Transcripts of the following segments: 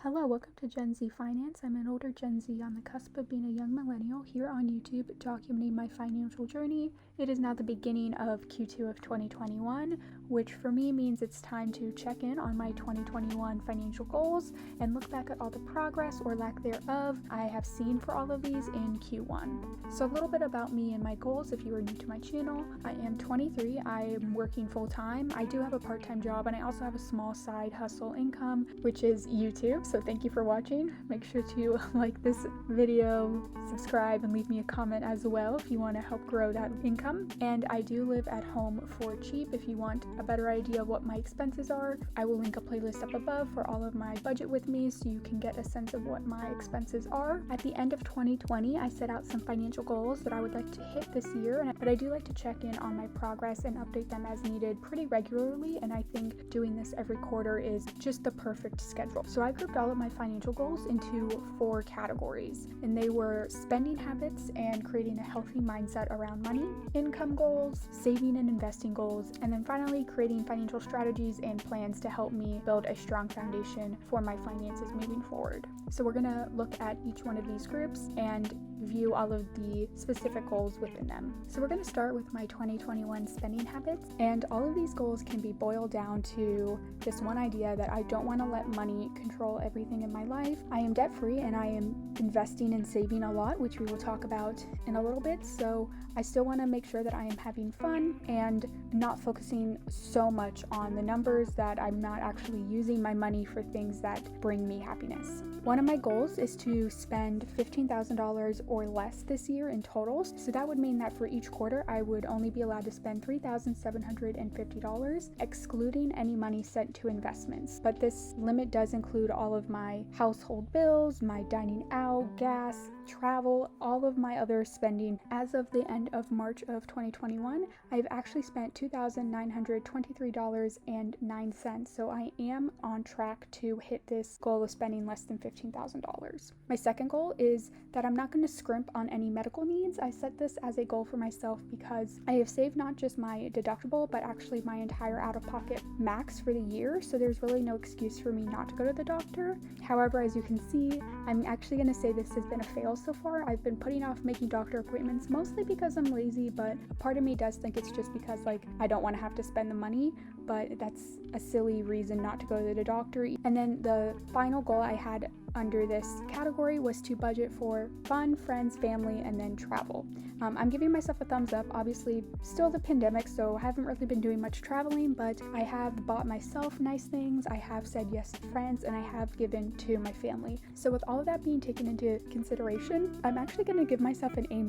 Hello, welcome to Gen Z Finance. I'm an older Gen Z on the cusp of being a young millennial here on YouTube, documenting my financial journey. It is now the beginning of Q2 of 2021, which for me means it's time to check in on my 2021 financial goals and look back at all the progress or lack thereof I have seen for all of these in Q1. So a little bit about me and my goals if you are new to my channel. I am 23, I am working full time. I do have a part-time job and I also have a small side hustle income, which is YouTube. So thank you for watching. Make sure to like this video, subscribe, and leave me a comment as well if you want to help grow that income. And I do live at home for cheap. If you want a better idea of what my expenses are, I will link a playlist up above for all of my budget with me so you can get a sense of what my expenses are. At the end of 2020, I set out some financial goals that I would like to hit this year, but I do like to check in on my progress and update them as needed pretty regularly, and I think doing this every quarter is just the perfect schedule. So I grouped all of my financial goals into 4 categories, and they were spending habits and creating a healthy mindset around money, income goals, saving and investing goals, and then finally creating financial strategies and plans to help me build a strong foundation for my finances moving forward. So we're going to look at each one of these groups and view all of the specific goals within them. So we're going to start with my 2021 spending habits, and all of these goals can be boiled down to this one idea that I don't want to let money control everything in my life. I am debt free and I am investing and saving a lot, which we will talk about in a little bit. So I still want to make sure that I am having fun and not focusing so much on the numbers, that I'm not actually using my money for things that bring me happiness. One of my goals is to spend $15,000 or less this year in totals. So that would mean that for each quarter, I would only be allowed to spend $3,750, excluding any money sent to investments. But this limit does include all of my household bills, my dining out, gas, travel, all of my other spending. As of the end of March of 2021, I've actually spent $2,923.09. So I am on track to hit this goal of spending less than $15,000. My second goal is that I'm not going to scrimp on any medical needs. I set this as a goal for myself because I have saved not just my deductible, but actually my entire out-of-pocket max for the year. So there's really no excuse for me not to go to the doctor. However, as you can see, I'm actually going to say this has been a fail so far. I've been putting off making doctor appointments mostly because I'm lazy, but a part of me does think it's just because I don't want to have to spend the money, but that's a silly reason not to go to the doctor. And then the final goal I had under this category was to budget for fun, friends, family, and then travel. I'm giving myself a thumbs up. Obviously, still the pandemic, so I haven't really been doing much traveling, but I have bought myself nice things, I have said yes to friends, and I have given to my family. So with all of that being taken into consideration, I'm actually going to give myself an A-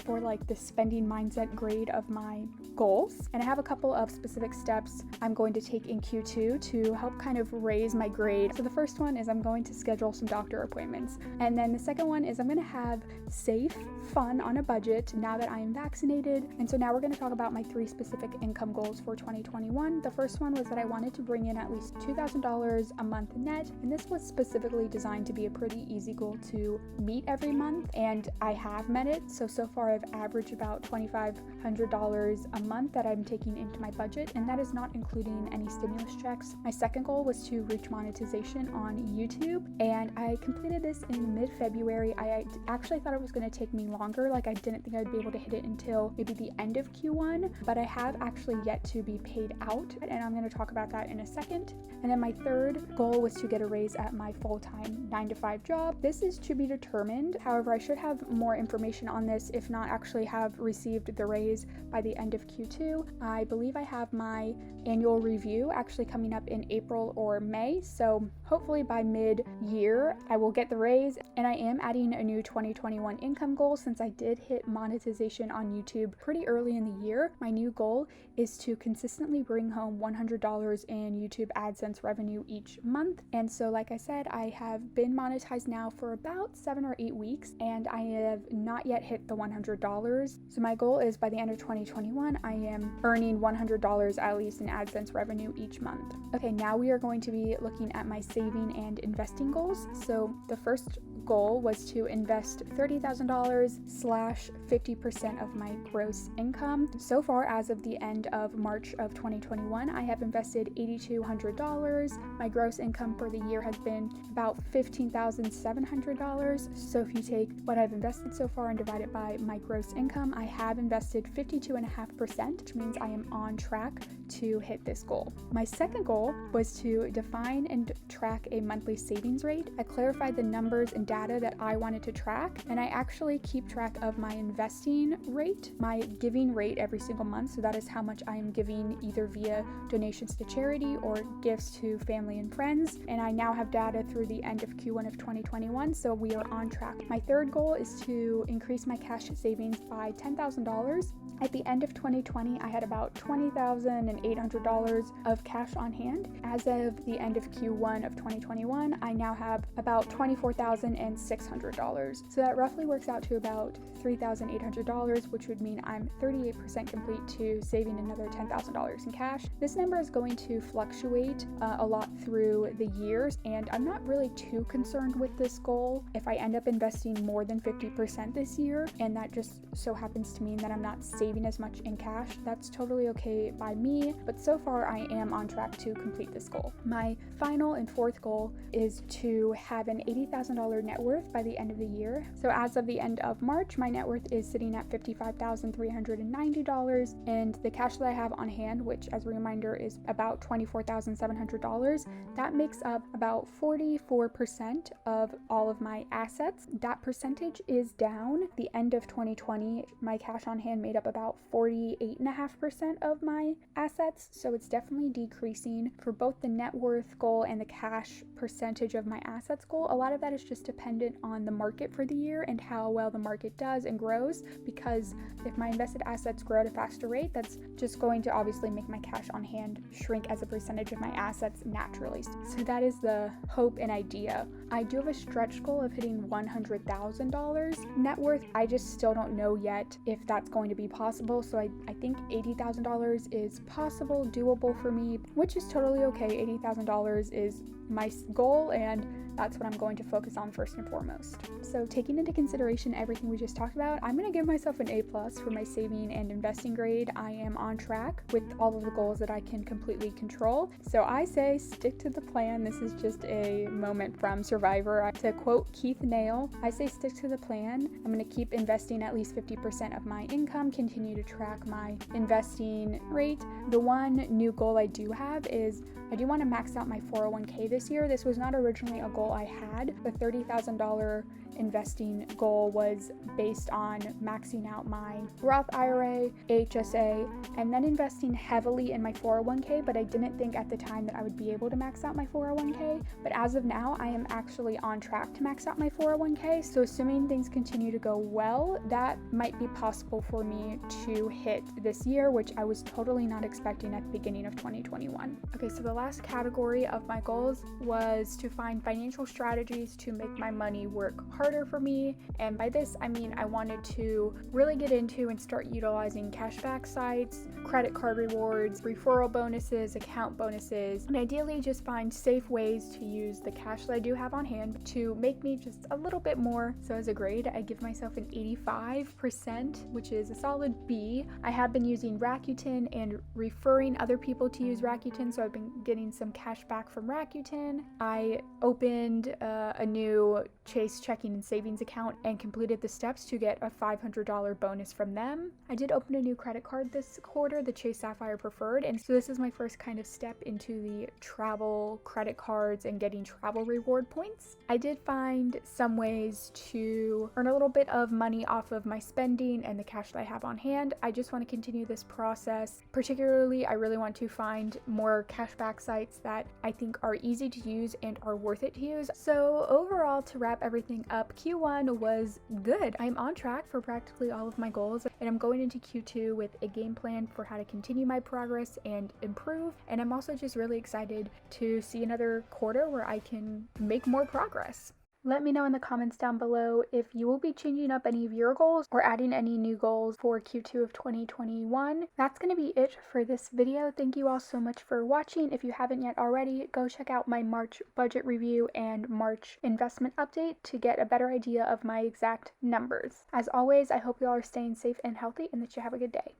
for the spending mindset grade of my goals. And I have a couple of specific steps I'm going to take in Q2 to help kind of raise my grade. So the first one is I'm going to schedule some doctor appointments. And then the second one is I'm going to have safe fun on a budget now that I am vaccinated. And so now we're going to talk about my 3 specific income goals for 2021. The first one was that I wanted to bring in at least $2,000 a month net, and this was specifically designed to be a pretty easy goal to meet every month, and I have met it. So far I've averaged about $2,500 a month that I'm taking into my budget, and that is not including any stimulus checks. My second goal was to reach monetization on YouTube, and I completed this in mid-February. I actually thought it was going to take me longer. I didn't think I'd be able to hit it until maybe the end of Q1, but I have actually yet to be paid out, and I'm going to talk about that in a second. And then my third goal was to get a raise at my full-time 9-to-5 job. This is to be determined. However, I should have more information on this, if not actually have received the raise by the end of Q2. I believe I have my annual review actually coming up in April or May, so hopefully by mid-year I will get the raise. And I am adding a new 2021 income goal since I did hit monetization on YouTube pretty early in the year. My new goal is to consistently bring home $100 in YouTube AdSense revenue each month. And so like I said, I have been monetized now for about 7 or 8 weeks, and I have not yet hit the $100. So my goal is by the end of 2021, I am earning $100 at least in AdSense revenue each month. Okay, now we are going to be looking at my saving and investing goals. So the first goal was to invest $30,000 slash 50% of my gross income. So far, as of the end of March of 2021, I have invested $8,200. My gross income for the year has been about $15,700. So if you take what I've invested so far and divide it by my gross income, I have invested 52.5%, which means I am on track to hit this goal. My second goal was to define and track a monthly savings rate. I clarified the numbers and data that I wanted to track, and I actually keep track of my investing rate, my giving rate every single month. So that is how much I am giving either via donations to charity or gifts to family and friends. And I now have data through the end of Q1 of 2021, so we are on track. My third goal is to increase my cash savings by $10,000. At the end of 2020, I had about $20,800 of cash on hand. As of the end of Q1 of 2021, I now have about $24,600. So that roughly works out to about $3,800, which would mean I'm 38% complete to saving another $10,000 in cash. This number is going to fluctuate a lot through the years, and I'm not really too concerned with this goal. If I end up investing more than 50% this year, and that just so happens to mean that I'm not saving as much in cash, that's totally okay by me, but so far I am on track to complete this goal. My final and fourth goal is to have an $80,000 net worth by the end of the year. So as of the end of March, my net worth is sitting at $55,390, and the cash that I have on hand, which as a reminder is about $24,700, that makes up about 44% of all of my assets. That percentage is down. The end of 2020, my cash on hand made up about 48.5% of my assets, so it's definitely decreasing. For both the net worth goal and the cash percentage of my assets goal, a lot of that is just dependent on the market for the year and how well the market does and grows, because if my invested assets grow at a faster rate, that's just going to obviously make my cash on hand shrink as a percentage of my assets naturally. So that is the hope and idea. I do have a stretch goal of hitting $100,000 net worth. I just still don't know yet if that's going to be possible, so I think $80,000 is possible, doable for me, which is totally okay. $80,000 is my goal, and that's what I'm going to focus on first and foremost. So taking into consideration everything we just talked about, I'm going to give myself an A+ for my saving and investing grade. I am on track with all of the goals that I can completely control. So I say stick to the plan. This is just a moment from Survivor. To quote Keith Nail, I say stick to the plan. I'm going to keep investing at least 50% of my income, continue to track my investing rate. The one new goal I do have is I do want to max out my 401k this year. This was not originally a goal I had. The $30,000 investing goal was based on maxing out my Roth IRA, HSA, and then investing heavily in my 401k, but I didn't think at the time that I would be able to max out my 401k. But as of now, I am actually on track to max out my 401k. So assuming things continue to go well, that might be possible for me to hit this year, which I was totally not expecting at the beginning of 2021. Okay, so the last category of my goals was to find financial strategies to make my money work harder for me. And by this, I mean I wanted to really get into and start utilizing cashback sites, credit card rewards, referral bonuses, account bonuses, and ideally just find safe ways to use the cash that I do have on hand to make me just a little bit more. So as a grade, I give myself an 85%, which is a solid B. I have been using Rakuten and referring other people to use Rakuten, so I've been getting some cash back from Rakuten. I opened a new Chase checking and savings account and completed the steps to get a $500 bonus from them. I did open a new credit card this quarter, the Chase Sapphire Preferred, and so this is my first kind of step into the travel credit cards and getting travel reward points. I did find some ways to earn a little bit of money off of my spending and the cash that I have on hand. I just want to continue this process. Particularly, I really want to find more cashback sites that I think are easy to use and are worth it to use. So overall, to wrap everything up, Q1 was good. I'm on track for practically all of my goals, and I'm going into Q2 with a game plan for how to continue my progress and improve. And I'm also just really excited to see another quarter where I can make more progress. Let me know in the comments down below if you will be changing up any of your goals or adding any new goals for Q2 of 2021. That's going to be it for this video. Thank you all so much for watching. If you haven't yet already, go check out my March budget review and March investment update to get a better idea of my exact numbers. As always, I hope you all are staying safe and healthy and that you have a good day.